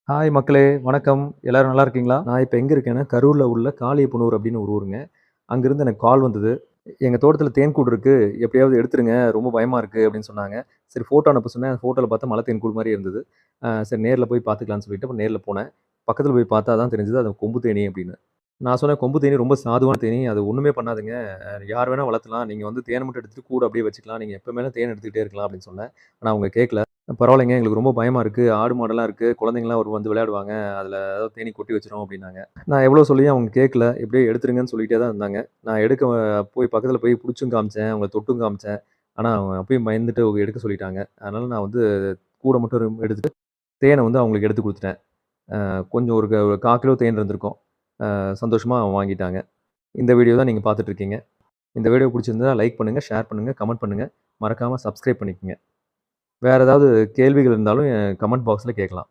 Hi மக்களே! வணக்கம். எல்லாரும் நல்லா இருக்கீங்களா? நான் இப்ப எங்க இருக்கேன்னா, கரூர்ல உள்ள காளியப்பனூர் அப்படின்னு ஒரு ஊருங்க. அங்கிருந்து எனக்கு கால் வந்தது. "எங்க தோட்டத்தில தேன் கூடு இருக்கு. எப்படியாவது எடுத்துருங்க. ரொம்ப பயமா இருக்கு" அப்படின்னு சொன்னாங்க. சரி ஃபோட்டோ அனுப்ப சொன்னேன். ஃபோட்டோல பார்த்தா மலை தேன் கூடு மாரியே இருந்தது. சரி நேர்ல போய் பார்த்துக்கலாம்னு சொல்லிட்டு அப்புறம் நேர்ல போனேன். பக்கத்தில போய் பார்த்தா தான் தெரிஞ்சது அது கொம்பு தேனீ அப்படின்னு. நான் சொன்னேன், "கொம்பு தேனீ ரொம்ப சாதுவான தேனீ. அது ஒண்ணுமே பண்ணாதுங்க. யார் வேணா வளர்த்தலாம். நீங்க வந்து தேன மட்டும் எடுத்துட்டு கூடு அப்படியே வச்சுக்கலாம். நீங்க எப்ப வேணா தேன் எடுத்துக்கிட்டே இருக்கலாம்" அப்படின்னு சொன்னேன். ஆனா அவங்க கேட்கல. "பரவாயில்லைங்க. எங்களுக்கு ரொம்ப பயமா இருக்கு. ஆடு, மாடெல்லாம் இருக்கு. குழந்தைங்கலாம் வந்து விளையாடுவாங்க. அதில ஏதாவது தேனீ கொட்டி வச்சுரும்" அப்டின்னாங்க. நான் எவ்வளோ சொல்லியும் அவங்க கேட்கல. எப்படியோ எடுத்துருங்கன்னு சொல்லிட்டே தான் இருந்தாங்க. நான் போய் பக்கத்தில போய் புடிச்சும் காமிச்சேன். அவங்கள தொட்டும் காமிச்சேன். ஆனா அவங்க அப்பயும் பயந்துட்டு எடுக்க சொல்லிட்டாங்க. அதனால நான் வந்து கூட மட்டும் எடுத்துட்டு தேன வந்து அவங்களுக்கு எடுத்து குடுத்துட்டேன். கொஞ்சம் ஒரு 1/4 கிலோ தேன் இருந்திருக்கும். சந்தோஷமா வாங்கிட்டாங்க. இந்த வீடியோ தான் நீங்க பார்த்துட்டு இருக்கீங்க. இந்த வீடியோ புடிச்சிருந்தா லைக் பண்ணுங்க, ஷேர் பண்ணுங்க, கமெண்ட் பண்ணுங்க. மறக்காம சப்ஸ்கிரைப் பண்ணிக்கங்க. வேற ஏதாவது கேள்விகள் இருந்தாலும் கமெண்ட் பாக்ஸ்ல கேட்கலாம்.